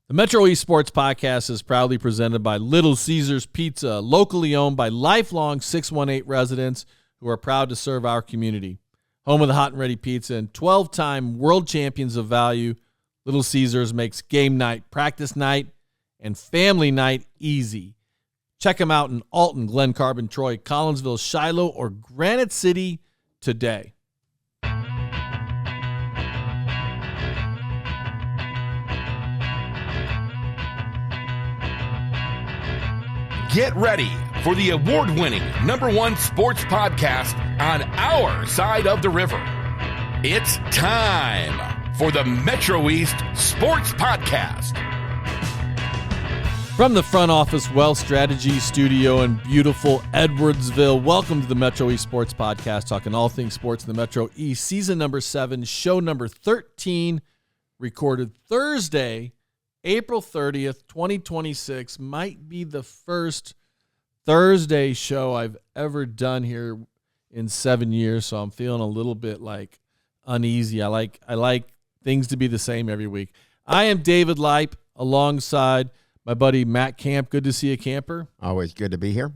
The Metro East Sports Podcast is proudly presented by Little Caesars Pizza, locally owned by lifelong 618 residents who are proud to serve our community. Home of the hot and ready pizza and 12-time world champions of value, Little Caesars makes game night, practice night, and family night easy. Check them out in Alton, Glen Carbon, Troy, Collinsville, Shiloh, or Granite City today. Get ready for the award-winning #1 sports podcast on our side of the river. It's time for the Metro East Sports Podcast. From the front office Wealth Strategy Studio in beautiful Edwardsville, welcome to the Metro East Sports Podcast, talking all things sports in the Metro East, season number 7, show number 13, recorded Thursday, April 30th, 2026, might be the first Thursday show I've ever done here in 7 years, so I'm feeling a little bit like uneasy. I like things to be the same every week. I am David Leip alongside my buddy Matt Camp. Good to see you, Camper. Always good to be here.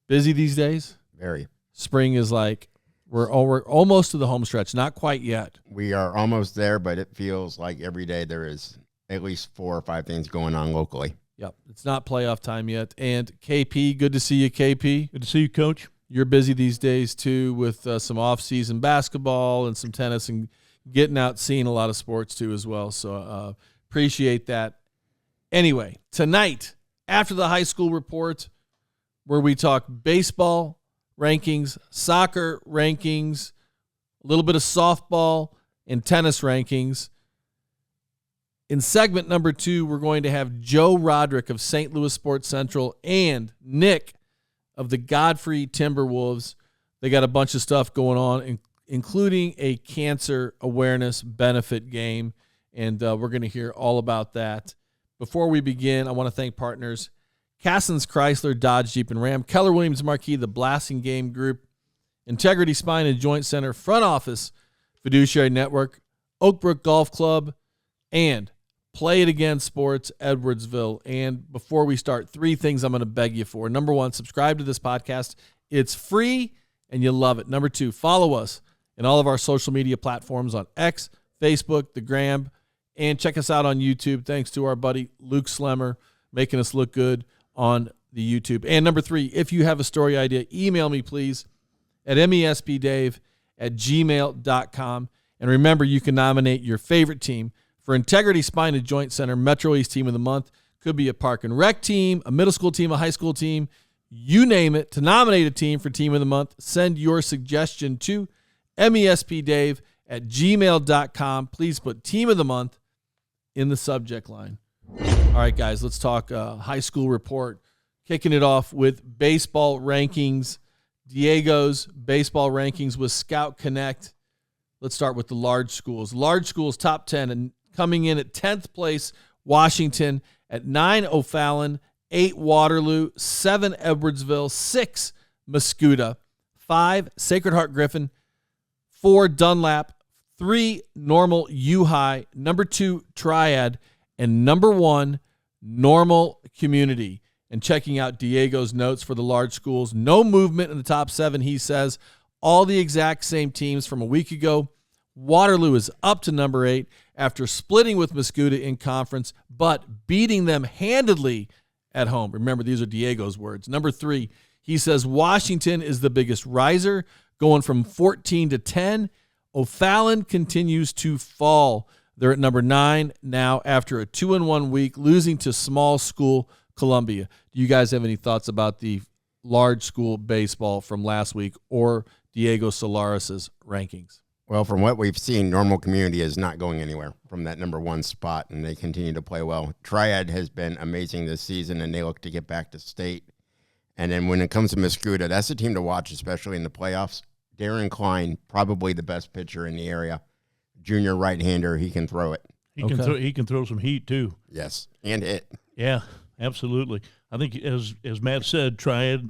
Busy these days? Very. Spring is like, we're almost to the home stretch. Not quite yet. We are almost there, but it feels like every day there is at least 4 or 5 things going on locally. Yep. It's not playoff time yet. And KP, good to see you, KP. Good to see you, Coach. You're busy these days, too, with some off-season basketball and some tennis and getting out, seeing a lot of sports, too, as well. So appreciate that. Anyway, tonight, after the high school report, where we talk baseball rankings, soccer rankings, a little bit of softball and tennis rankings, in segment number 2, we're going to have Joe Roderick of St. Louis Sports Central and Nick of the Godfrey Timberwolves. They got a bunch of stuff going on, including a cancer awareness benefit game, and we're going to hear all about that. Before we begin, I want to thank partners Cassens Chrysler, Dodge, Jeep, and Ram, Keller Williams Marquis, the Blasting Game Group, Integrity Spine and Joint Center, Front Office, Fiduciary Network, Oakbrook Golf Club, and Play It Again Sports, Edwardsville. And before we start, 3 things I'm going to beg you for. Number 1, subscribe to this podcast. It's free, and you love it. Number 2, follow us in all of our social media platforms on X, Facebook, the Gram, and check us out on YouTube. Thanks to our buddy Luke Slemmer making us look good on the YouTube. And number 3, if you have a story idea, email me, please, at mespdave@gmail.com. And remember, you can nominate your favorite team for Integrity Spine and Joint Center Metro East Team of the Month. Could be a park and rec team, a middle school team, a high school team. You name it. To nominate a team for Team of the Month, send your suggestion to mespdave@gmail.com. Please put Team of the Month in the subject line. All right, guys, let's talk high school report. Kicking it off with baseball rankings. Diego's baseball rankings with Scout Connect. Let's start with the large schools. Large schools, top 10, and coming in at 10th place, Washington. At 9, O'Fallon. 8, Waterloo. 7, Edwardsville. 6, Mascoutah. 5, Sacred Heart Griffin. 4, Dunlap. 3, Normal U High. Number 2, Triad. And number 1, Normal Community. And checking out Diego's notes for the large schools, no movement in the top 7, he says. All the exact same teams from a week ago. Waterloo is up to number 8 after splitting with Mascoutah in conference, but beating them handedly at home. Remember, these are Diego's words. Number 3, he says Washington is the biggest riser, going from 14 to 10. O'Fallon continues to fall. They're at number 9 now after a 2-1 week, losing to small school Columbia. Do you guys have any thoughts about the large school baseball from last week or Diego Solaris's rankings? Well, from what we've seen, Normal Community is not going anywhere from that number 1 spot, and they continue to play well. Triad has been amazing this season, and they look to get back to state. And then when it comes to Mascoutah, that's a team to watch, especially in the playoffs. Darren Klein, probably the best pitcher in the area. Junior right-hander, he can throw it. He can throw some heat, too. Yes, and hit. Yeah, absolutely. I think, as Matt said, Triad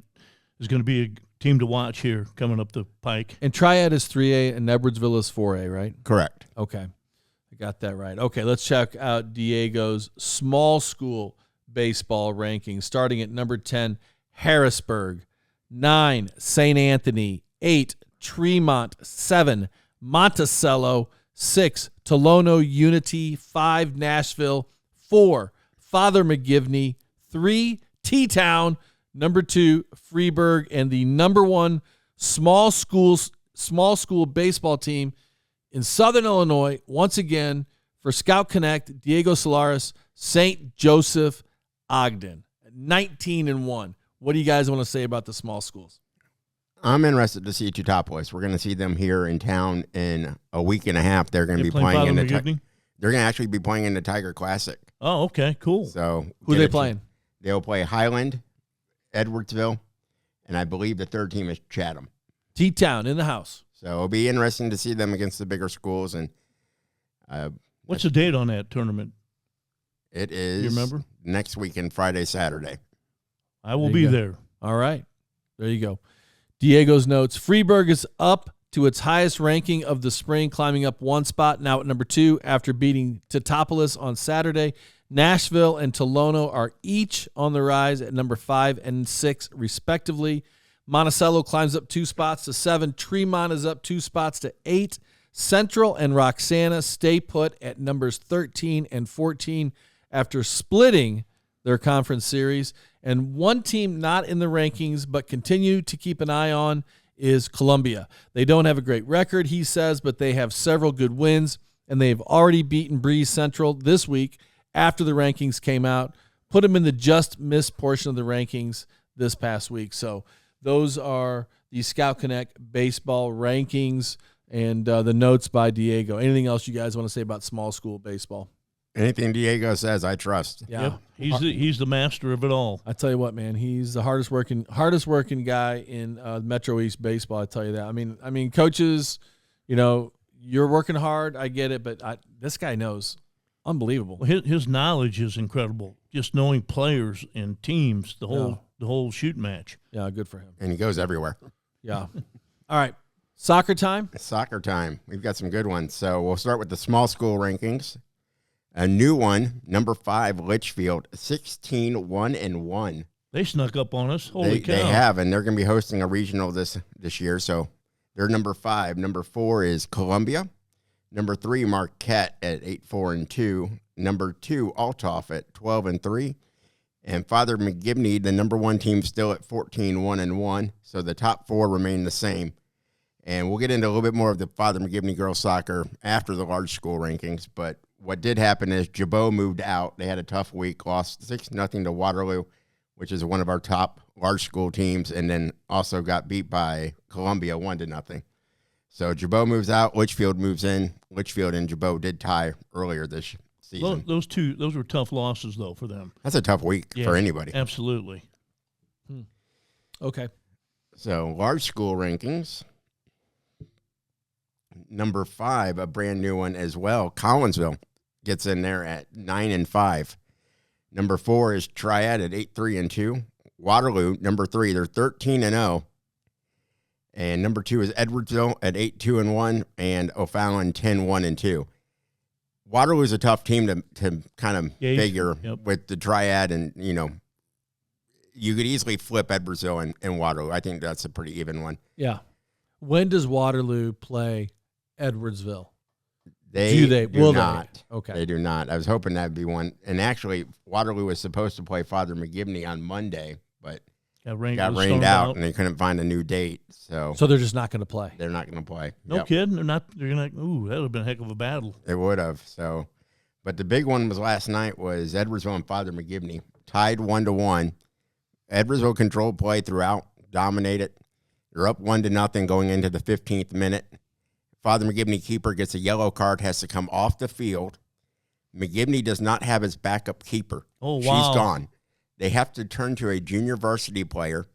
is going to be a team to watch here coming up the pike. And Triad is 3A and Edwardsville is 4A, right? Correct. Okay. got that right. Okay, let's check out Diego's small school baseball rankings. Starting at number 10, Harrisburg. 9, St. Anthony. 8, Tremont. 7, Monticello. 6, Tolono Unity. 5, Nashville. 4, Father McGivney. 3, T-Town. Number 2, Freeburg. And the number 1 small school baseball team in Southern Illinois, once again, for Scout Connect, Diego Solares, St. Joseph Ogden, 19-1. What do you guys want to say about the small schools? I'm interested to see Teutopolis. We're going to see them here in town in a week and a half. They're going to be playing in the. They're going to actually be playing in the Tiger Classic. Oh, okay, cool. So who are they playing? They'll play Highland, Edwardsville, and I believe the third team is Chatham. T-Town in the house. So it'll be interesting to see them against the bigger schools. And what's the date on that tournament? It is. You remember? Next weekend, Friday, Saturday. I will be there. All right. There you go. Diego's notes. Freeburg is up to its highest ranking of the spring, climbing up 1 spot, now at number 2 after beating Teutopolis on Saturday. Nashville and Tolono are each on the rise at number 5 and 6, respectively. Monticello climbs up 2 spots to 7. Tremont is up 2 spots to 8. Central and Roxana stay put at numbers 13 and 14 after splitting their conference series. And one team not in the rankings but continue to keep an eye on is Columbia. They don't have a great record, he says, but they have several good wins, and they've already beaten Breeze Central this week after the rankings came out, put them in the just missed portion of the rankings this past week. So those are the Scout Connect baseball rankings and the notes by Diego. Anything else you guys want to say about small school baseball? Anything Diego says, I trust. Yeah, yep. He's the master of it all. I tell you what, man, he's the hardest working guy in Metro East baseball. I tell you that. I mean, coaches, you're working hard. I get it, but this guy knows. Unbelievable. Well, his knowledge is incredible. Just knowing players and teams, the whole shoot match. Yeah, good for him. And he goes everywhere. Yeah. All right. Soccer time? Soccer time. We've got some good ones. So we'll start with the small school rankings. A new one, number 5, Litchfield, 16-1-1. They snuck up on us. Holy cow. They have, and they're going to be hosting a regional this year. So they're number 5. Number 4 is Columbia. Number 3, Marquette at 8-4-2. Number 2, Althoff at 12-3. And Father McGivney, the number 1 team, still at 14-1-1. So the top 4 remain the same. And we'll get into a little bit more of the Father McGivney girls soccer after the large school rankings. But what did happen is Jabot moved out. They had a tough week, lost 6-0 to Waterloo, which is one of our top large school teams, and then also got beat by Columbia 1-0. So Jabot moves out, Litchfield moves in. Litchfield and Jabot did tie earlier this season. Those were tough losses, though, for them. That's a tough week for anybody. Absolutely. Okay. So large school rankings. Number 5, a brand new one as well. Collinsville gets in there at 9-5. Number 4 is Triad at 8-3-2. Waterloo, number 3, they're 13-0. And number 2 is Edwardsville at 8-2-1, and O'Fallon 10-1-2. Waterloo is a tough team to kind of figure with the Triad, and you could easily flip Edwardsville and Waterloo. I think that's a pretty even one. Yeah. When does Waterloo play Edwardsville? Will not. Okay. They do not. I was hoping that'd be one. And actually, Waterloo was supposed to play Father McGivney on Monday, but got rained out, and they couldn't find a new date. So they're just not going to play. They're not going to play. No kidding. They're not. They're gonna. Ooh, that would have been a heck of a battle. It would have. So, but the big one was last night was Edwardsville and Father McGivney tied 1-1. Edwardsville controlled play throughout, dominated. They're up 1-0 going into the 15th minute. Father McGivney keeper gets a yellow card, has to come off the field. McGivney does not have his backup keeper. Oh, wow. She's gone. They have to turn to a junior varsity player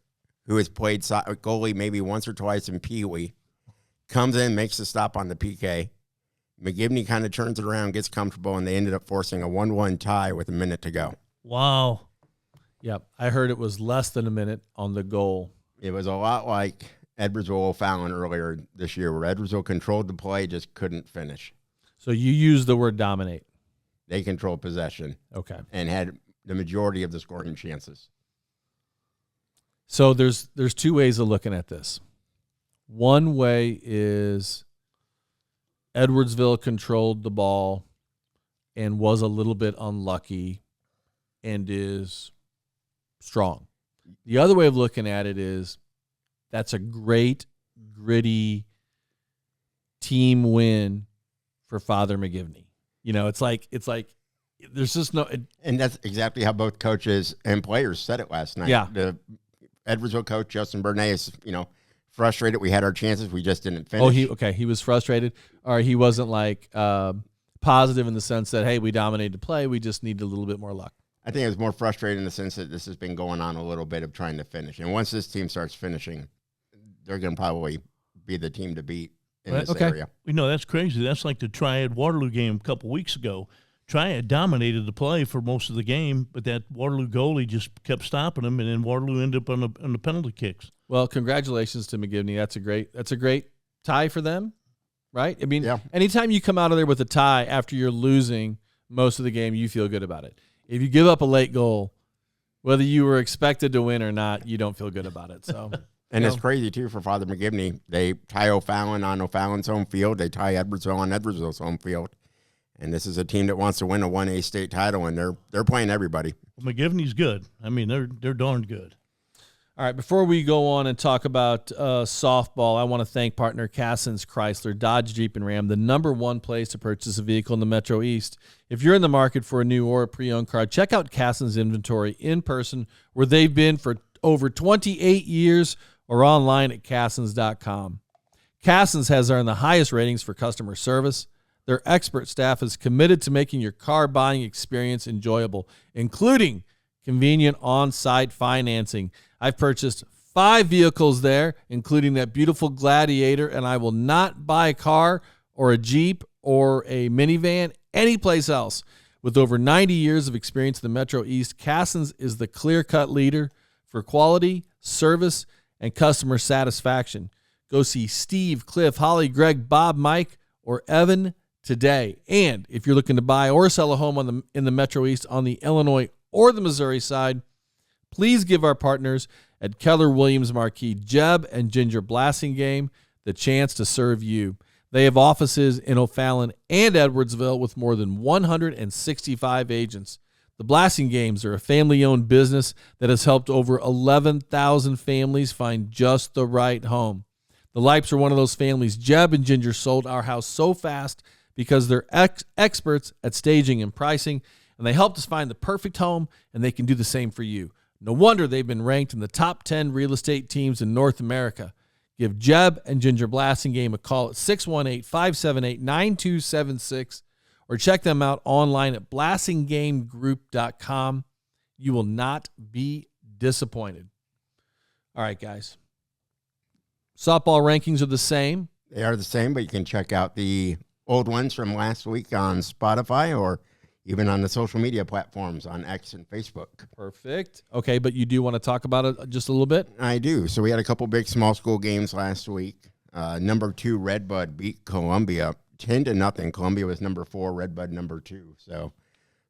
who has played goalie maybe once or twice in Pee Wee. Comes in, makes the stop on the PK. McGivney kind of turns it around, gets comfortable, and they ended up forcing a 1-1 tie with a minute to go. Wow. Yep. I heard it was less than a minute on the goal. It was a lot like Edwardsville O'Fallon earlier this year, where Edwardsville controlled the play, just couldn't finish. So you use the word dominate. They controlled possession. Okay. And had the majority of the scoring chances. So there's two ways of looking at this. One way is Edwardsville controlled the ball and was a little bit unlucky and is strong. The other way of looking at it is that's a great, gritty team win for Father McGivney. You know, it's like there's just no. And that's exactly how both coaches and players said it last night. Yeah. The Edwardsville coach, Justin Burnett, is, frustrated. We had our chances. We just didn't finish. He was frustrated. Or he wasn't like positive in the sense that, hey, we dominated the play. We just need a little bit more luck. I think it was more frustrating in the sense that this has been going on a little bit of trying to finish. And once this team starts finishing, they're going to probably be the team to beat in this area. That's crazy. That's like the Triad Waterloo game a couple weeks ago. Triad dominated the play for most of the game, but that Waterloo goalie just kept stopping them, and then Waterloo ended up on the penalty kicks. Well, congratulations to McGivney. That's a great tie for them, right? I mean, anytime you come out of there with a tie after you're losing most of the game, you feel good about it. If you give up a late goal, whether you were expected to win or not, you don't feel good about it. So, and it's crazy too for Father McGivney. They tie O'Fallon on O'Fallon's home field. They tie Edwardsville on Edwardsville's home field. And this is a team that wants to win a 1A state title, and they're playing everybody. Well, McGivney's good. I mean, they're darn good. All right, before we go on and talk about softball, I want to thank partner Cassens Chrysler, Dodge, Jeep, and Ram, the #1 place to purchase a vehicle in the Metro East. If you're in the market for a new or a pre-owned car, check out Cassens inventory in person, where they've been for over 28 years, or online at Cassens.com. Cassens has earned the highest ratings for customer service. Their expert staff is committed to making your car buying experience enjoyable, including convenient on-site financing. I've purchased 5 vehicles there, including that beautiful Gladiator, and I will not buy a car or a Jeep or a minivan anyplace else. With over 90 years of experience in the Metro East, Cassens is the clear-cut leader for quality, service, and customer satisfaction. Go see Steve, Cliff, Holly, Greg, Bob, Mike, or Evan today. And if you're looking to buy or sell a home in the Metro East on the Illinois or the Missouri side, please give our partners at Keller Williams Marquis, Jeb and Ginger Blasingame, the chance to serve you. They have offices in O'Fallon and Edwardsville with more than 165 agents. The Blasingames are a family-owned business that has helped over 11,000 families find just the right home. The Lipes are one of those families. Jeb and Ginger sold our house so fast because they're experts at staging and pricing, and they helped us find the perfect home, and they can do the same for you. No wonder they've been ranked in the top 10 real estate teams in North America. Give Jeb and Ginger Blasingame a call at 618-578-9276 or check them out online at blasinggamegroup.com. You will not be disappointed. All right, guys. Softball rankings are the same. They are the same, but you can check out the old ones from last week on Spotify or even on the social media platforms on X and Facebook. Perfect. Okay, but you do want to talk about it just a little bit? I do. So we had a couple big small school games last week. Number 2, Redbud beat Columbia 10-0. Columbia was number 4, Redbud number 2. So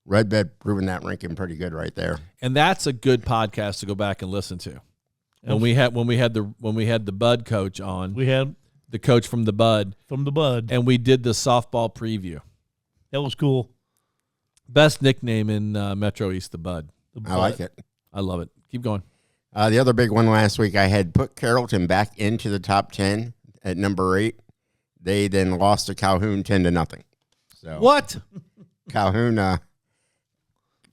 Redbud proving that ranking pretty good right there. And that's a good podcast to go back and listen to. When we had the Bud coach on, we had the coach from the Bud, and we did the softball preview. That was cool. Best nickname in Metro East, the Bud. I like it. I love it. Keep going. The other big one last week, I had put Carrollton back into the top 10 at number 8. They then lost to Calhoun 10-0. So what? Calhoun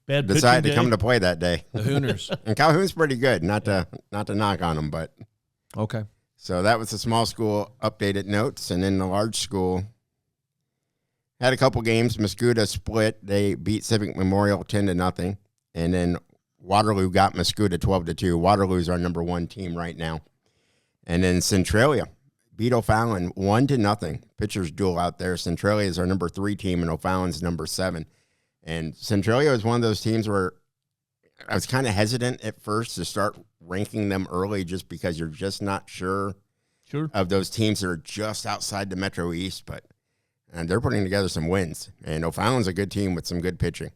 decided to come to play that day. The Hooners. And Calhoun's pretty good. Not to knock on them, but okay. So that was the small school updated notes, and then the large school had a couple games. Muscuda split. They beat Civic Memorial 10-0, and then Waterloo got Muscuda 12-2. Waterloo's our number 1 team right now. And then Centralia beat O'Fallon 1-0. Pitchers duel out there. Centralia is our number 3 team, and O'Fallon's number 7. And Centralia is one of those teams where I was kind of hesitant at first to start ranking them early just because you're just not sure of those teams that are just outside the Metro East. But and they're putting together some wins. And O'Fallon's a good team with some good pitching.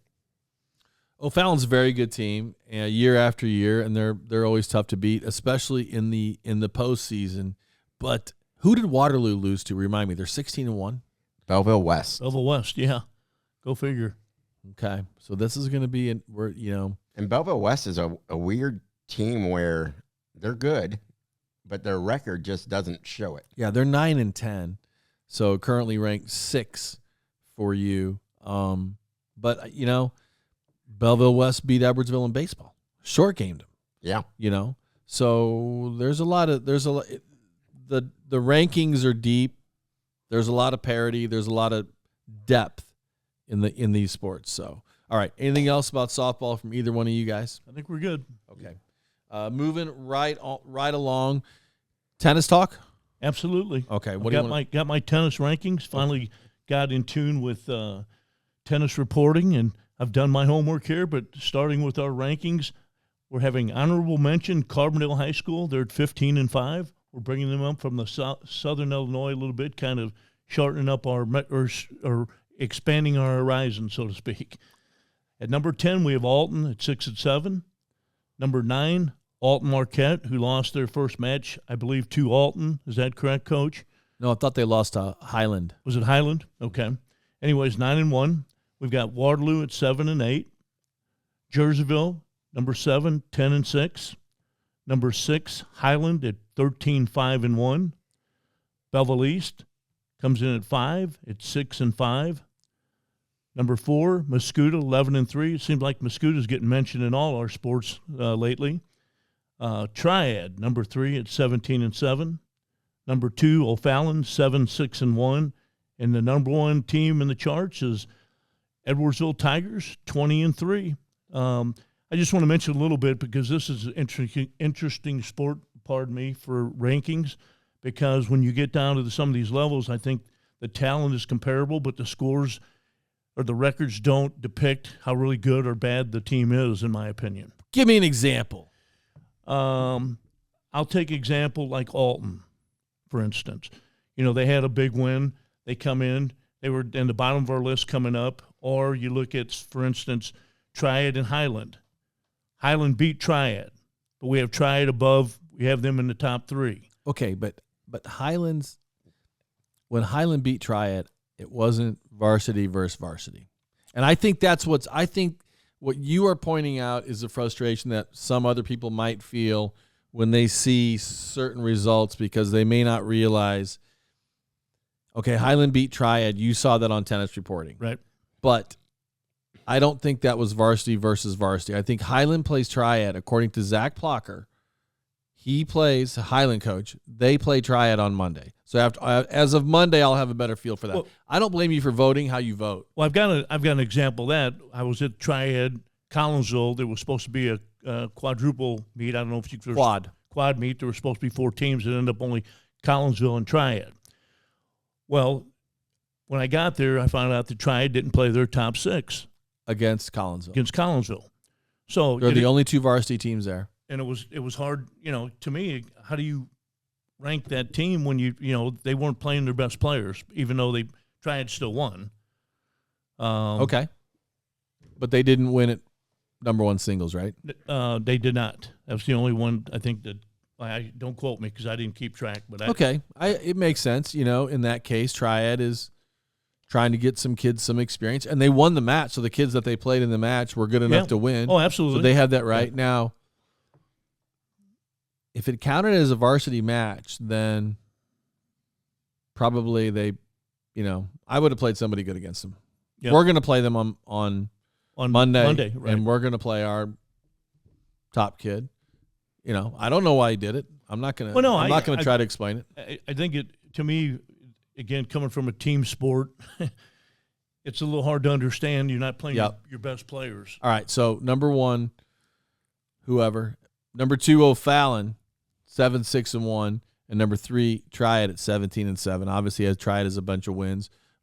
O'Fallon's a very good team, year after year, and they're always tough to beat, especially in the postseason. But who did Waterloo lose to? Remind me. They're 16-1. Belleville West. Belleville West, yeah. Go figure. Okay, so this is going to be and Belleville West is a weird team where they're good, but their record just doesn't show it. Yeah, they're 9-10, so currently ranked 6 for you. But Belleville West beat Edwardsville in baseball. Short gamed them. Yeah. So the rankings are deep. There's a lot of parity. There's a lot of depth in these sports. So, all right. Anything else about softball from either one of you guys? I think we're good. Okay. Moving right along. Tennis talk? Absolutely. Okay. Got my tennis rankings. Finally got in tune with tennis reporting, and I've done my homework here. But starting with our rankings, we're having honorable mention Carbondale High School. They're at 15-5. We're bringing them up from the southern Illinois a little bit, kind of shortening up our or expanding our horizon, so to speak. At number 10, we have Alton at 6-7. Number 9, Alton Marquette, who lost their first match, I believe, to Alton. Is that correct, Coach? No, I thought they lost to Highland. Was it Highland? Okay. Anyways, 9-1. We've got Waterloo at 7-8. Jerseyville, number 7, 10-6. Number 6, Highland at 13-5-1. Belleville East comes in at 5 at 6-5. Number 4, Mascoutah, 11-3. It seems like Mascoutah's getting mentioned in all our sports lately. Triad, number 3 at 17-7. Number 2, O'Fallon, 7-6-1. And the number 1 team in the charts is Edwardsville Tigers, 20-3. I just want to mention a little bit because this is an interesting sport, for rankings, because when you get down to some of these levels, I think the talent is comparable, but the scores or the records don't depict how really good or bad the team is, in my opinion. Give me an example. I'll take example like Alton, for instance. They had a big win. They come in. They were in the bottom of our list coming up. Or you look at, for instance, Triad and Highland. Highland beat Triad, but we have Triad above. We have them in the top 3. Okay, but Highlands, when Highland beat Triad, it wasn't varsity versus varsity. And I think what you are pointing out is the frustration that some other people might feel when they see certain results because they may not realize, okay, Highland beat Triad. You saw that on tennis reporting. Right. But I don't think that was varsity versus varsity. I think Highland plays Triad, according to Zach Plocker. He plays Highland coach. They play Triad on Monday. So as of Monday, I'll have a better feel for that. Well, I don't blame you for voting how you vote. Well, I've got an example of that. I was at Triad Collinsville. There was supposed to be a quadruple meet. I don't know if you quad meet. There were supposed to be 4 teams. It ended up only Collinsville and Triad. Well, when I got there, I found out that Triad didn't play their top 6 against Collinsville. So they're the only 2 varsity teams there. And it was hard, to me. How do you rank that team when they weren't playing their best players, even though they Triad still won? Okay, but they didn't win it number 1 singles, right? They did not. That was the only one I think that. Don't quote me because I didn't keep track. But it makes sense. In that case, Triad is trying to get some kids some experience, and they won the match. So the kids that they played in the match were good enough to win. Oh, absolutely. So they had that right. Now, if it counted as a varsity match, then probably they, I would have played somebody good against them. Yep. We're going to play them on Monday, right. And we're going to play our top kid. I don't know why he did it. I'm not going to. Well, no, I'm not going to try to explain it. I think to me, again, coming from a team sport, it's a little hard to understand. You're not playing your best players. All right. So number 1, whoever. Number 2, O'Fallon, 7-6-1, and number 3, Triad at 17-7. Obviously, Triad has a bunch of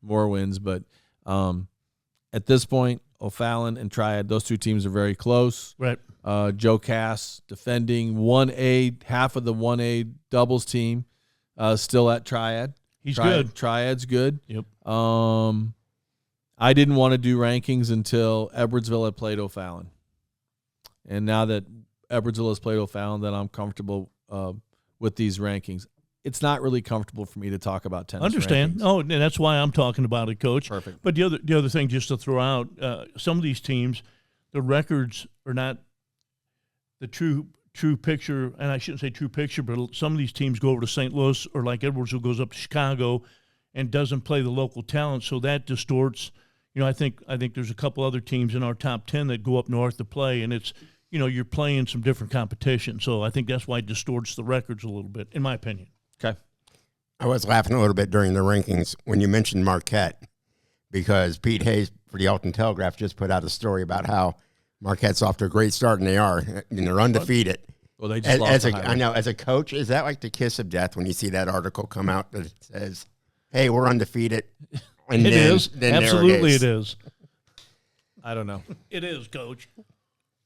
more wins, but at this point, O'Fallon and Triad, those 2 teams are very close. Right. Joe Cass defending 1A, half of the 1A doubles team, still at Triad. He's good. Triad's good. Yep. I didn't want to do rankings until Edwardsville had played O'Fallon. And now that Edwardsville has played O'Fallon, then I'm comfortable with these rankings. It's not really comfortable for me to talk about tennis. Understand? Rankings. Oh, and that's why I'm talking about it, Coach. Perfect. But the other thing, just to throw out, some of these teams, the records are not the true picture, and I shouldn't say true picture, but some of these teams go over to St. Louis, or like Edwardsville goes up to Chicago, and doesn't play the local talent, so that distorts. I think there's a couple other teams in our top 10 that go up north to play, and it's you're playing some different competition, so I think that's why it distorts the records a little bit, in my opinion. Okay. I was laughing a little bit during the rankings when you mentioned Marquette, because Pete Hayes for the Alton Telegraph just put out a story about how Marquette's off to a great start, and they are, and they're undefeated. Well, they just lost. I know, as a coach, is that like the kiss of death when you see that article come out that says, "Hey, we're undefeated"? And it is. Absolutely, it is. I don't know. It is, Coach.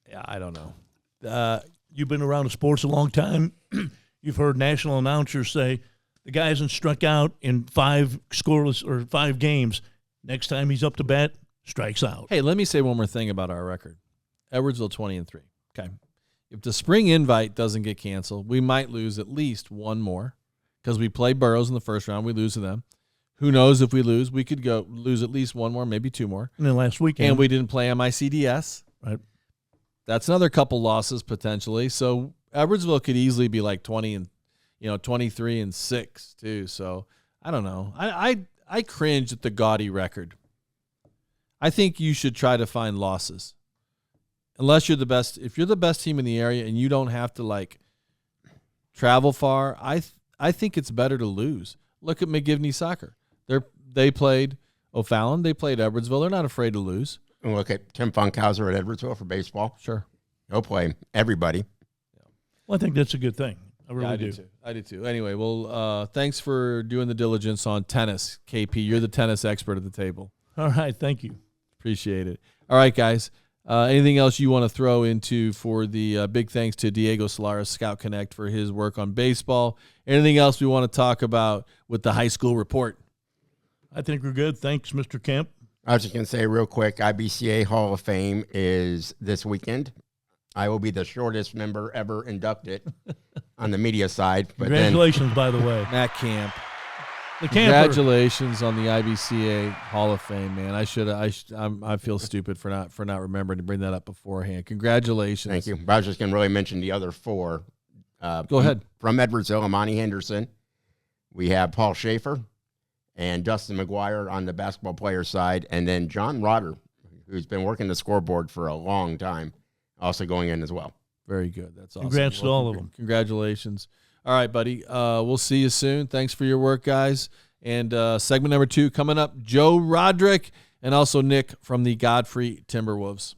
Yeah, I don't know. You've been around the sports a long time. You've heard national announcers say the guy hasn't struck out in 5 scoreless or 5 games. Next time he's up to bat, strikes out. Hey, let me say one more thing about our record. Edwardsville 20-3. Okay. If the spring invite doesn't get canceled, we might lose at least one more because we play Burroughs in the first round. We lose to them. Who knows if we lose? We could go lose at least one more, maybe 2 more. And then last weekend. And we didn't play MICDS. Right. That's another couple losses potentially. So Edwardsville could easily be like 23-6 too. So I don't know. I cringe at the gaudy record. I think you should try to find losses. Unless you're the best. If you're the best team in the area and you don't have to like travel far, I think it's better to lose. Look at McGivney Soccer. They played O'Fallon. They played Edwardsville. They're not afraid to lose. And look at Tim Funkhauser at Edwardsville for baseball. Sure. He'll play everybody. Well, I think that's a good thing. I really do. I do too. Anyway, well, thanks for doing the diligence on tennis, KP. You're the tennis expert at the table. All right. Thank you. Appreciate it. All right, guys. Anything else you want to throw into for the big thanks to Diego Solares, Scout Connect, for his work on baseball? Anything else we want to talk about with the high school report? I think we're good. Thanks, Mr. Kemp. I was just going to say real quick, IBCA Hall of Fame is this weekend. I will be the shortest member ever inducted on the media side. But congratulations, by the way. Matt Camp. The camper. Congratulations on the IBCA Hall of Fame, man. I feel stupid for not remembering to bring that up beforehand. Congratulations. Thank you. I was just going to really mention the other 4. Go ahead. From Edwardsville, Amani Henderson. We have Paul Schaefer and Dustin McGuire on the basketball player side, and then John Rotter, who's been working the scoreboard for a long time, also going in as well. Very good. That's awesome. Congrats to all of them. Congratulations. All right, buddy. We'll see you soon. Thanks for your work, guys. And segment number 2 coming up, Joe Roderick and also Nick from the Godfrey Timberwolves.